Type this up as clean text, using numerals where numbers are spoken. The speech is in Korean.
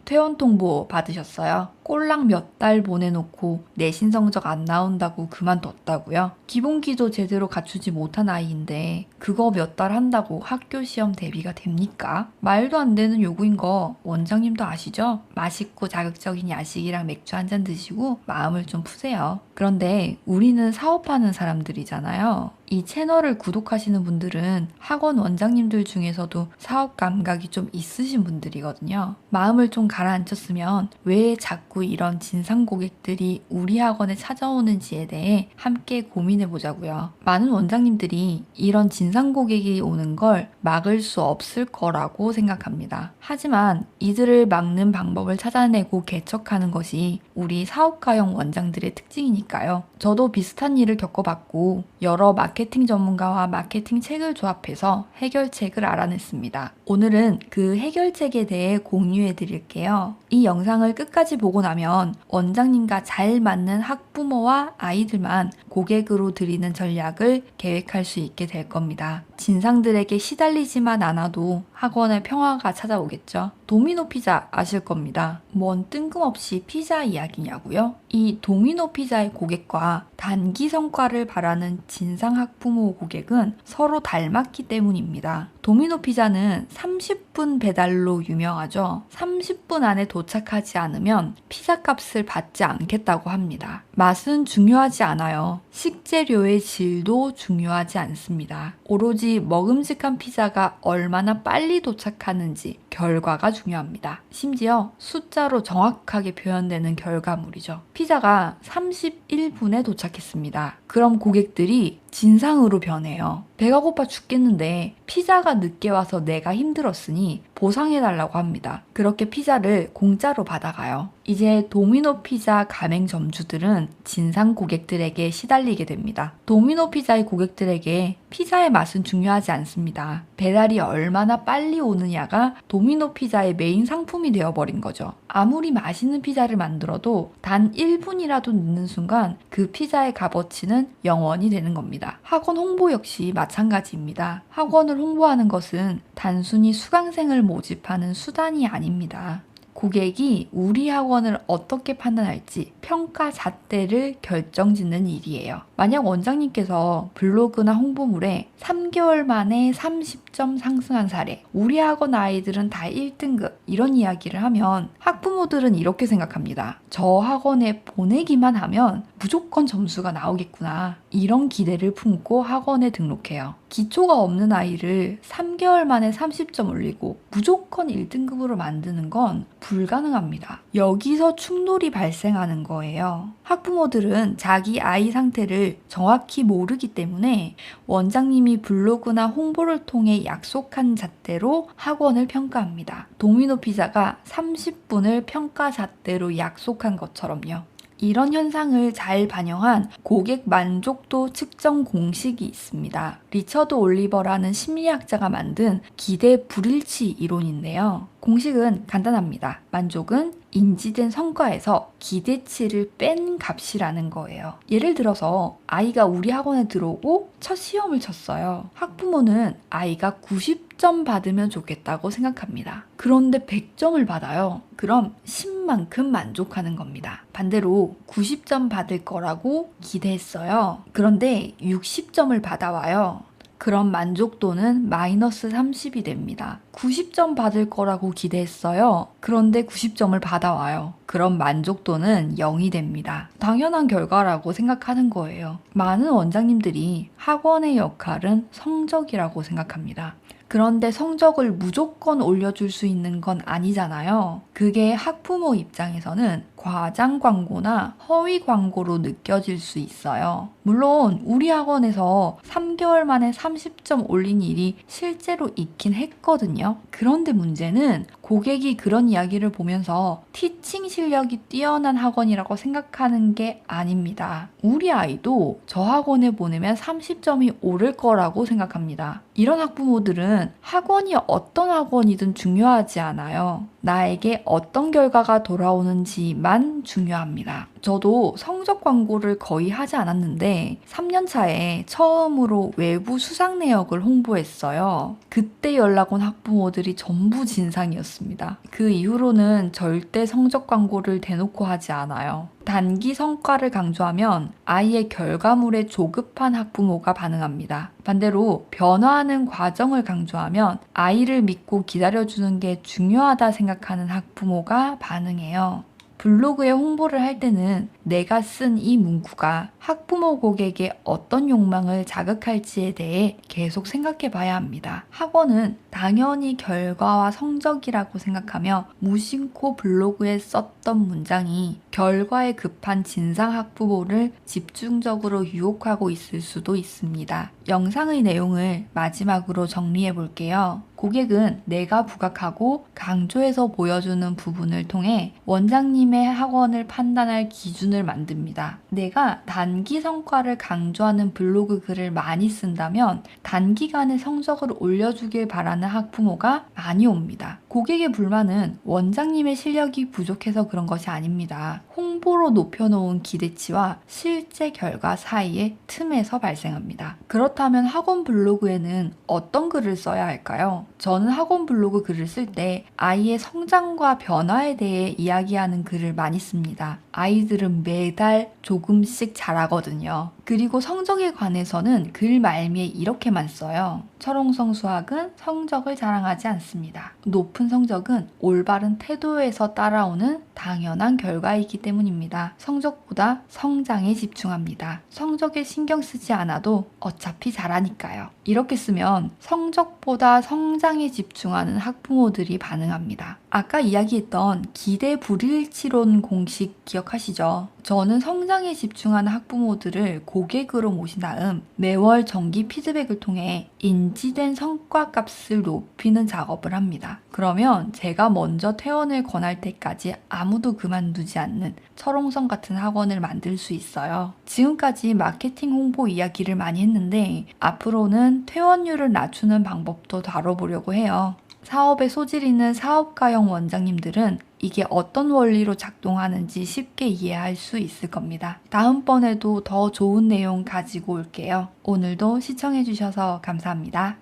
퇴원 통보 받으셨어요? 꼴랑 몇 달 보내놓고 내신 성적 안 나온다고 그만뒀다고요? 기본기도 제대로 갖추지 못한 아이인데 그거 몇 달 한다고 학교 시험 대비가 됩니까? 말도 안 되는 요구인 거 원장님도 아시죠? 맛있고 자극적인 야식이랑 맥주 한 잔 드시고 마음을 좀 푸세요. 그런데 우리는 사업하는 사람들이잖아요. 이 채널을 구독하시는 분들은 학원 원장님들 중에서도 사업 감각이 좀 있으신 분들이거든요. 마음을 좀 가라앉혔으면 왜 자꾸 이런 진상 고객들이 우리 학원에 찾아오는지에 대해 함께 고민해 보자고요. 많은 원장님들이 이런 진상 고객이 오는 걸 막을 수 없을 거라고 생각합니다. 하지만 이들을 막는 방법을 찾아내고 개척하는 것이 우리 사업가형 원장들의 특징이니까요. 저도 비슷한 일을 겪어봤고 여러 마케팅 전문가와 마케팅 책을 조합해서 해결책을 알아냈습니다. 오늘은 그 해결책에 대해 공유해 드릴게요. 이 영상을 끝까지 보고 나면 원장님과 잘 맞는 학부모와 아이들만 고객으로 들이는 전략을 계획할 수 있게 될 겁니다. 진상들에게 시달리지만 않아도 학원에 평화가 찾아오겠죠. 도미노 피자 아실 겁니다. 뭔 뜬금없이 피자 이야기냐고요? 이 도미노 피자의 고객과 단기 성과를 바라는 진상 학부모 고객은 서로 닮았기 때문입니다. 도미노 피자는 30분 배달로 유명하죠. 30분 안에 도착하지 않으면 피자 값을 받지 않겠다고 합니다. 맛은 중요하지 않아요. 식재료의 질도 중요하지 않습니다. 오로지 먹음직한 피자가 얼마나 빨리 도착하는지 결과가 중요합니다. 심지어 숫자로 정확하게 표현되는 결과물이죠. 피자가 31분에 도착했습니다. 그럼 고객들이 진상으로 변해요. 배가 고파 죽겠는데 피자가 늦게 와서 내가 힘들었으니 보상해달라고 합니다. 그렇게 피자를 공짜로 받아가요. 이제 도미노 피자 가맹점주들은 진상 고객들에게 시달리게 됩니다. 도미노 피자의 고객들에게 피자의 맛은 중요하지 않습니다. 배달이 얼마나 빨리 오느냐가 도미노 피자의 메인 상품이 되어버린 거죠. 아무리 맛있는 피자를 만들어도 단 1분이라도 늦는 순간 그 피자의 값어치는 0원이 되는 겁니다. 학원 홍보 역시 마찬가지입니다. 학원을 홍보하는 것은 단순히 수강생을 모집하는 수단이 아닙니다. 고객이 우리 학원을 어떻게 판단할지 평가 잣대를 결정짓는 일이에요. 만약 원장님께서 블로그나 홍보물에 3개월 만에 30점 상승한 사례, 우리 학원 아이들은 다 1등급 이런 이야기를 하면 학부모들은 이렇게 생각합니다. 저 학원에 보내기만 하면 무조건 점수가 나오겠구나. 이런 기대를 품고 학원에 등록해요. 기초가 없는 아이를 3개월 만에 30점 올리고 무조건 1등급으로 만드는 건 불가능합니다. 여기서 충돌이 발생하는 거예요. 학부모들은 자기 아이 상태를 정확히 모르기 때문에 원장님이 블로그나 홍보를 통해 약속한 잣대로 학원을 평가합니다. 도미노 피자가 30분을 평가 잣대로 약속한 것처럼요. 이런 현상을 잘 반영한 고객 만족도 측정 공식이 있습니다. 리처드 올리버라는 심리학자가 만든 기대 불일치 이론인데요. 공식은 간단합니다. 만족은 인지된 성과에서 기대치를 뺀 값이라는 거예요. 예를 들어서 아이가 우리 학원에 들어오고 첫 시험을 쳤어요. 학부모는 아이가 90점 받으면 좋겠다고 생각합니다. 그런데 100점을 받아요. 그럼 10만큼 만족하는 겁니다. 반대로 90점 받을 거라고 기대했어요. 그런데 60점을 받아와요. 그럼 만족도는 마이너스 30이 됩니다. 90점 받을 거라고 기대했어요. 그런데 90점을 받아와요. 그럼 만족도는 0이 됩니다. 당연한 결과라고 생각하는 거예요. 많은 원장님들이 학원의 역할은 성적이라고 생각합니다. 그런데 성적을 무조건 올려줄 수 있는 건 아니잖아요. 그게 학부모 입장에서는 과장 광고나 허위 광고로 느껴질 수 있어요. 물론 우리 학원에서 3개월 만에 30점 올린 일이 실제로 있긴 했거든요. 그런데 문제는 고객이 그런 이야기를 보면서 티칭 실력이 뛰어난 학원이라고 생각하는 게 아닙니다. 우리 아이도 저 학원에 보내면 30점이 오를 거라고 생각합니다. 이런 학부모들은 학원이 어떤 학원이든 중요하지 않아요. 나에게 어떤 결과가 돌아오는지만 중요합니다. 저도 성적 광고를 거의 하지 않았는데 3년 차에 처음으로 외부 수상 내역을 홍보했어요. 그때 연락 온 학부모들이 전부 진상이었습니다. 그 이후로는 절대 성적 광고를 대놓고 하지 않아요. 단기 성과를 강조하면 아이의 결과물에 조급한 학부모가 반응합니다. 반대로 변화하는 과정을 강조하면 아이를 믿고 기다려주는 게 중요하다 생각하는 학부모가 반응해요. 블로그에 홍보를 할 때는 내가 쓴 이 문구가 학부모 고객의 어떤 욕망을 자극할지에 대해 계속 생각해 봐야 합니다. 학원은 당연히 결과와 성적이라고 생각하며 무심코 블로그에 썼던 문장이 결과에 급한 진상 학부모를 집중적으로 유혹하고 있을 수도 있습니다. 영상의 내용을 마지막으로 정리해 볼게요. 고객은 내가 부각하고 강조해서 보여주는 부분을 통해 원장님의 학원을 판단할 기준을 만듭니다. 내가 단기 성과를 강조하는 블로그 글을 많이 쓴다면 단기간에 성적을 올려주길 바라는 학부모가 많이 옵니다. 고객의 불만은 원장님의 실력이 부족해서 그런 것이 아닙니다. 홍보로 높여놓은 기대치와 실제 결과 사이의 틈에서 발생합니다. 그렇다면 학원 블로그에는 어떤 글을 써야 할까요? 저는 학원 블로그 글을 쓸 때 아이의 성장과 변화에 대해 이야기하는 글을 많이 씁니다. 아이들은 매달 조금씩 자라거든요. 그리고 성적에 관해서는 글 말미에 이렇게만 써요. 철옹성 수학은 성적을 자랑하지 않습니다. 높은 성적은 올바른 태도에서 따라오는 당연한 결과이기 때문입니다. 성적보다 성장에 집중합니다. 성적에 신경 쓰지 않아도 어차피 잘하니까요. 이렇게 쓰면 성적보다 성장에 집중하는 학부모들이 반응합니다. 아까 이야기했던 기대 불일치론 공식 기억하시죠? 저는 성장에 집중하는 학부모들을 고객으로 모신 다음 매월 정기 피드백을 통해 인지된 성과 값을 높이는 작업을 합니다. 그러면 제가 먼저 퇴원을 권할 때까지 아무도 그만두지 않는 철옹성 같은 학원을 만들 수 있어요. 지금까지 마케팅 홍보 이야기를 많이 했는데 앞으로는 퇴원율을 낮추는 방법도 다뤄보려고 해요. 사업에 소질 있는 사업가형 원장님들은 이게 어떤 원리로 작동하는지 쉽게 이해할 수 있을 겁니다. 다음번에도 더 좋은 내용 가지고 올게요. 오늘도 시청해주셔서 감사합니다.